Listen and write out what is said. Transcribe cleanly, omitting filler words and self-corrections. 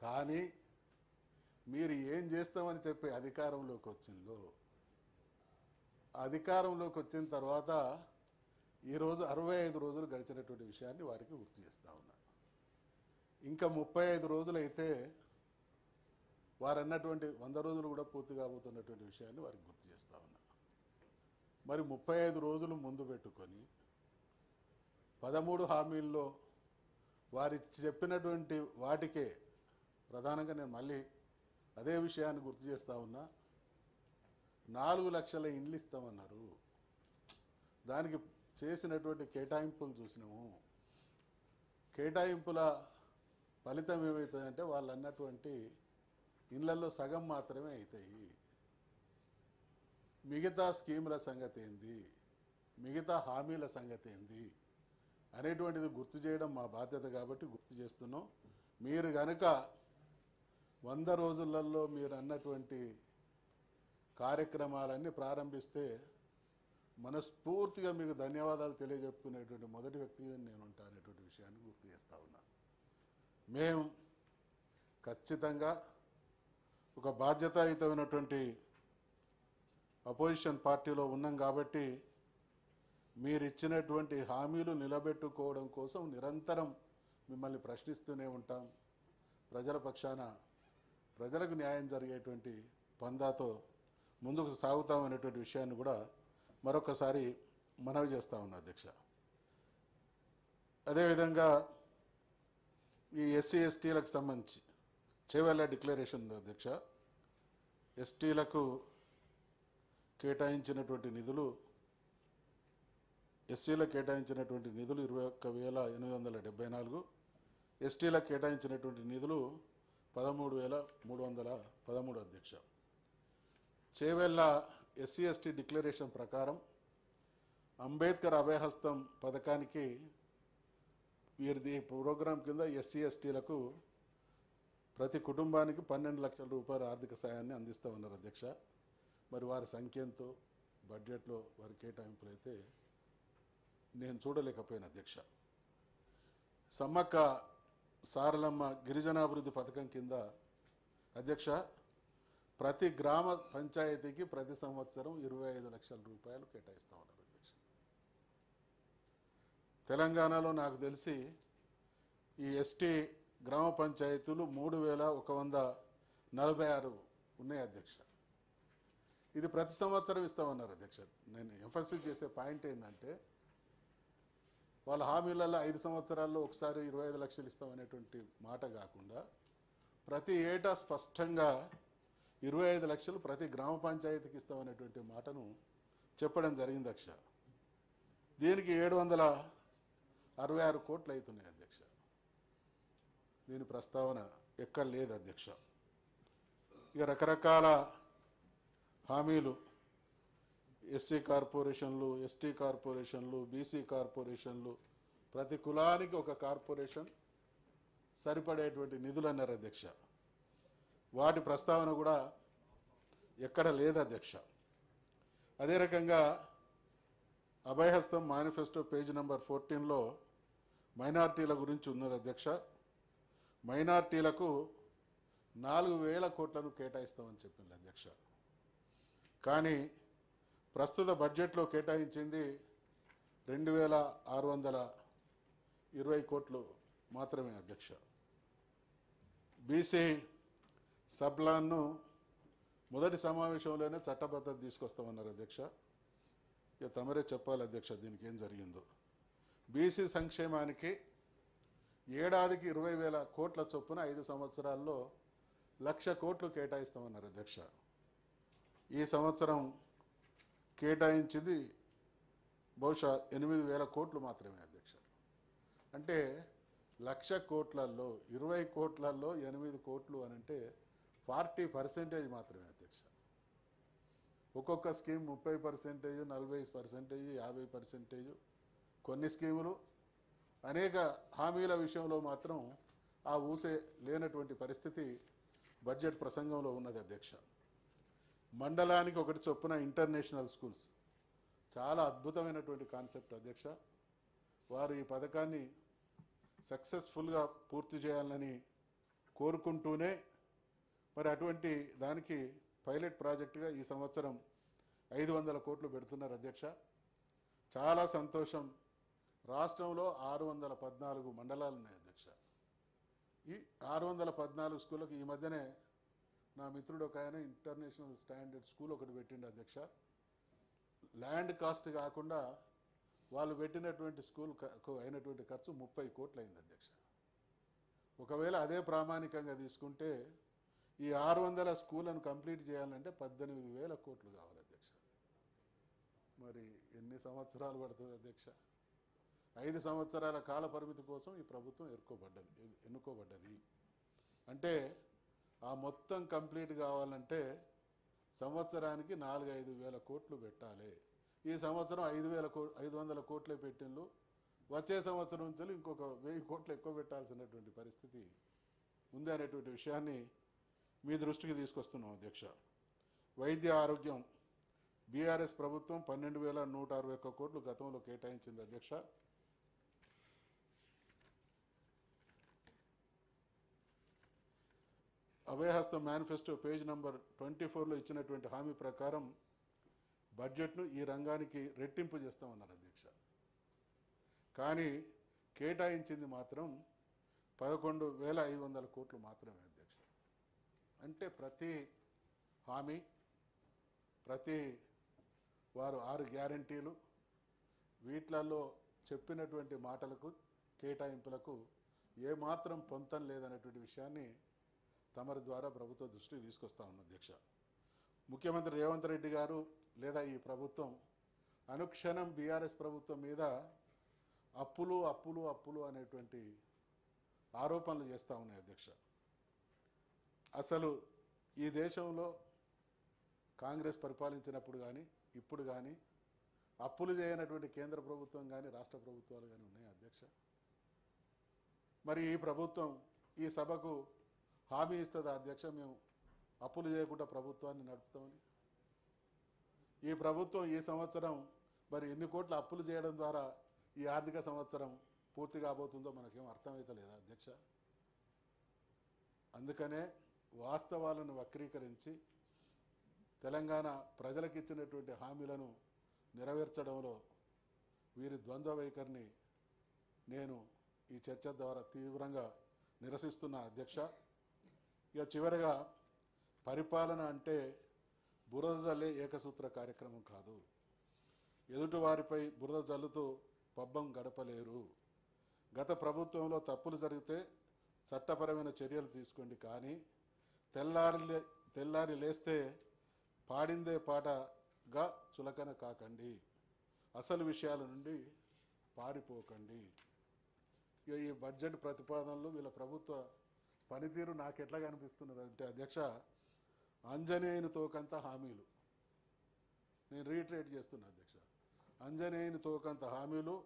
కానీ మీరు ఏం చేస్తామని చెప్పి అధికారంలోకి వచ్చిన తర్వాత ఈరోజు 65 రోజులు గడిచినటువంటి విషయాన్ని వారికి గుర్తు చేస్తూ ఉన్నాను. ఇంకా 35 రోజులైతే వారు అన్నటువంటి 100 రోజులు కూడా పూర్తి కాబోతున్నటువంటి విషయాన్ని వారికి గుర్తు చేస్తూ ఉన్నాను. మరి 35 రోజులు ముందు పెట్టుకొని 13 హామీల్లో వారి చెప్పినటువంటి వాటికే ప్రధానంగా నేను మళ్ళీ అదే విషయాన్ని గుర్తు చేస్తూ ఉన్నా. 4 లక్షల ఇండ్లు ఇస్తామన్నారు. దానికి చేసినటువంటి కేటాయింపులు చూసినాము. కేటాయింపుల ఫలితం ఏమవుతుందంటే వాళ్ళు అన్నటువంటి ఇళ్లలో సగం మాత్రమే అవుతాయి. మిగతా స్కీముల సంగతి ఏంది, మిగతా హామీల సంగతి ఏంది అనేటువంటిది గుర్తు చేయడం మా బాధ్యత కాబట్టి గుర్తు చేస్తున్నాం. మీరు కనుక 100 రోజులలో మీరు అన్నటువంటి కార్యక్రమాలన్నీ ప్రారంభిస్తే మనస్ఫూర్తిగా మీకు ధన్యవాదాలు తెలియజెప్పుకునేటువంటి మొదటి వ్యక్తిగా నేను ఉంటాను అనేటువంటి విషయాన్ని గుర్తు చేస్తూ ఉన్నాను. మేము ఖచ్చితంగా ఒక బాధ్యతాయుతమైనటువంటి అపోజిషన్ పార్టీలో ఉన్నాం కాబట్టి మీరు ఇచ్చినటువంటి హామీలు నిలబెట్టుకోవడం కోసం నిరంతరం మిమ్మల్ని ప్రశ్నిస్తూనే ఉంటాం. ప్రజల పక్షాన ప్రజలకు న్యాయం జరిగేటువంటి పందాతో ముందుకు సాగుతామనేటువంటి విషయాన్ని కూడా మరొకసారి మనవి చేస్తూ ఉన్నా అధ్యక్ష. అదేవిధంగా ఈ ఎస్సీ ఎస్టీలకు సంబంధించి చేవెళ్ళ డిక్లరేషన్ అధ్యక్ష, ఎస్టీలకు కేటాయించినటువంటి నిధులు, ఎస్సీలకు కేటాయించినటువంటి నిధులు 21,874, ఎస్టీలకు కేటాయించినటువంటి నిధులు 13,313 అధ్యక్ష. చేవెళ్ళ ఎస్సీ ఎస్టీ డిక్లరేషన్ ప్రకారం అంబేద్కర్ అభయహస్తం పథకానికి వీరిది ప్రోగ్రాం కింద ఎస్సీ ఎస్టీలకు ప్రతి కుటుంబానికి 12 లక్షల రూపాయల ఆర్థిక సాయాన్ని అందిస్తూ ఉన్నారు అధ్యక్ష. మరి వారి సంఖ్యంతో బడ్జెట్లో వారి కేటాయింపులు అయితే నేను చూడలేకపోయాను అధ్యక్ష. సమ్మక్క సారలమ్మ గిరిజనాభివృద్ధి పథకం కింద అధ్యక్ష ప్రతి గ్రామ పంచాయతీకి ప్రతి సంవత్సరం 25 లక్షల రూపాయలు కేటాయిస్తూ ఉన్నారు అధ్యక్ష. తెలంగాణలో నాకు తెలిసి ఈ ఎస్టీ గ్రామ పంచాయతీలు 3,146 ఉన్నాయి అధ్యక్ష. ఇది ప్రతి సంవత్సరం ఇస్తామన్నారు అధ్యక్ష. నేను ఎంఫసిస్ చేసే పాయింట్ ఏంటంటే వాళ్ళ హామీలలో 5 సంవత్సరాల్లో ఒకసారి 25 లక్షలు ఇస్తామనేటువంటి మాట కాకుండా ప్రతి ఏటా స్పష్టంగా 25 లక్షలు ప్రతి గ్రామ పంచాయతీకి ఇస్తామనేటువంటి మాటను చెప్పడం జరిగింది అధ్యక్ష. దీనికి 766 కోట్లు అవుతున్నాయి అధ్యక్ష. దీని ప్రస్తావన ఎక్కడ లేదు అధ్యక్ష. ఇక రకరకాల హామీలు, ఎస్సీ కార్పొరేషన్లు, ఎస్టీ కార్పొరేషన్లు, బీసీ కార్పొరేషన్లు, ప్రతి కులానికి ఒక కార్పొరేషన్ సరిపడేటువంటి నిధులు అన్నారు అధ్యక్ష. వాటి ప్రస్తావన కూడా ఎక్కడ లేదు అధ్యక్ష. అదే రకంగా అభయహస్తం మేనిఫెస్టో పేజ్ నెంబర్ 14లో మైనార్టీల గురించి ఉన్నది అధ్యక్ష. మైనార్టీలకు 4,000 కోట్లను కేటాయిస్తామని చెప్పింది అధ్యక్ష. కానీ ప్రస్తుత బడ్జెట్లో కేటాయించింది 2,620 కోట్లు మాత్రమే అధ్యక్ష. బీసీ సబ్లాన్ను మొదటి సమావేశంలోనే చట్టబద్ధత తీసుకొస్తామన్నారు అధ్యక్ష. ఇక తమరే చెప్పాలి అధ్యక్ష దీనికి ఏం జరిగిందో. బీసీ సంక్షేమానికి ఏడాదికి 20,000 కోట్ల చొప్పున 5 సంవత్సరాల్లో 1,00,000 కోట్లు కేటాయిస్తామన్నారు అధ్యక్ష. ఈ సంవత్సరం కేటాయించింది బహుశా 8,000 కోట్లు మాత్రమే అధ్యక్ష. అంటే 1,00,000 కోట్లలో 20 కోట్లలో 8 కోట్లు అని అంటే 40% మాత్రమే అధ్యక్ష. ఒక్కొక్క స్కీమ్ 30%, 40%, 50%. కొన్ని స్కీములు అనేక హామీల విషయంలో మాత్రం ఆ ఊసే లేనటువంటి పరిస్థితి బడ్జెట్ ప్రసంగంలో ఉన్నది అధ్యక్ష. మండలానికి ఒకటి చొప్పున ఇంటర్నేషనల్ స్కూల్స్ చాలా అద్భుతమైనటువంటి కాన్సెప్ట్ అధ్యక్ష. వారు ఈ పథకాన్ని సక్సెస్ఫుల్గా పూర్తి చేయాలని కోరుకుంటూనే మరి అటువంటి దానికి పైలట్ ప్రాజెక్టుగా ఈ సంవత్సరం 500 కోట్లు పెడుతున్నారు అధ్యక్ష. చాలా సంతోషం. రాష్ట్రంలో 614 మండలాలు ఉన్నాయి అధ్యక్ష. ఈ 614 స్కూళ్ళకు ఈ మధ్యనే నా మిత్రుడు ఒక ఆయన ఇంటర్నేషనల్ స్టాండర్డ్ స్కూల్ ఒకటి పెట్టిండు అధ్యక్ష. ల్యాండ్ కాస్ట్ కాకుండా వాళ్ళు పెట్టినటువంటి స్కూల్కు అయినటువంటి ఖర్చు 30 కోట్లు అయింది అధ్యక్ష. ఒకవేళ అదే ప్రామాణికంగా తీసుకుంటే ఈ 600 స్కూళ్ళను కంప్లీట్ చేయాలంటే 18,000 కోట్లు కావాలి అధ్యక్ష. మరి ఎన్ని సంవత్సరాలు పడుతుంది అధ్యక్ష? 5 సంవత్సరాల కాల పరిమితి కోసం ఈ ప్రభుత్వం ఎన్నుకోబడ్డది. అంటే ఆ మొత్తం కంప్లీట్ కావాలంటే సంవత్సరానికి 4-5 వేల కోట్లు పెట్టాలి. ఈ సంవత్సరం 500 కోట్లే పెట్టిండ్రు. వచ్చే సంవత్సరం నుంచి ఇంకొక 1000 కోట్లు ఎక్కువ పెట్టాల్సినటువంటి పరిస్థితి ఉంది అనేటువంటి విషయాన్ని మీ దృష్టికి తీసుకొస్తున్నాం అధ్యక్ష. వైద్య ఆరోగ్యం బీఆర్ఎస్ ప్రభుత్వం 12,161 కోట్లు గతంలో కేటాయించింది అధ్యక్ష. అభయహస్తం మేనిఫెస్టో పేజ్ నంబర్ 24లో ఇచ్చినటువంటి హామీ ప్రకారం బడ్జెట్ను ఈ రంగానికి రెట్టింపు చేస్తామన్నారు అధ్యక్ష. కానీ కేటాయించింది మాత్రం 11,500 కోట్లు మాత్రమే అధ్యక్ష. అంటే ప్రతి హామీ, ప్రతి వారు 6 గ్యారంటీలు, వీటిలలో చెప్పినటువంటి మాటలకు కేటాయింపులకు ఏమాత్రం పొంతం లేదనేటువంటి విషయాన్ని తమరి ద్వారా ప్రభుత్వ దృష్టికి తీసుకొస్తా ఉన్న అధ్యక్ష. ముఖ్యమంత్రి రేవంత్ రెడ్డి గారు లేదా ఈ ప్రభుత్వం అనుక్షణం బీఆర్ఎస్ ప్రభుత్వం మీద అప్పులు అప్పులు అప్పులు అనేటువంటి ఆరోపణలు చేస్తూ ఉన్నాయి అధ్యక్ష. అసలు ఈ దేశంలో కాంగ్రెస్ పరిపాలించినప్పుడు కానీ ఇప్పుడు కానీ అప్పులు చేయనటువంటి కేంద్ర ప్రభుత్వం కానీ రాష్ట్ర ప్రభుత్వాలు కానీ ఉన్నాయి అధ్యక్ష. మరి ఈ ప్రభుత్వం ఈ సభకు హామీ ఇస్తుందా అధ్యక్ష, మేము అప్పులు చేయకుండా ప్రభుత్వాన్ని నడుపుతామని? ఈ ప్రభుత్వం ఈ సంవత్సరం మరి ఎన్ని కోట్ల అప్పులు చేయడం ద్వారా ఈ ఆర్థిక సంవత్సరం పూర్తి కాబోతుందో మనకేం అర్థమవుతలేదా అధ్యక్ష? అందుకనే వాస్తవాలను వక్రీకరించి తెలంగాణ ప్రజలకు ఇచ్చినటువంటి హామీలను నెరవేర్చడంలో వీరి ద్వంద్వ వైఖరిని నేను ఈ చర్చ ద్వారా తీవ్రంగా నిరసిస్తున్నా అధ్యక్ష. ఇక చివరగా, పరిపాలన అంటే బురద జల్లే ఏకసూత్ర కార్యక్రమం కాదు. ఎదుటివారిపై బురద జల్లుతూ పబ్బం గడపలేరు. గత ప్రభుత్వంలో తప్పులు జరిగితే చట్టపరమైన చర్యలు తీసుకోండి, కానీ తెల్లారి లేస్తే పాడిందే పాటగా చులకన కాకండి. అసలు విషయాల నుండి పారిపోకండి. ఇక ఈ బడ్జెట్ ప్రతిపాదనలు వీళ్ళ ప్రభుత్వ పనితీరు నాకు ఎట్లా కనిపిస్తున్నది అంటే అధ్యక్ష, అంజనేయుని తోకంత హామీలు. నేను రీట్రేట్ చేస్తున్నా అధ్యక్ష. అంజనేయుని తోకంత హామీలు,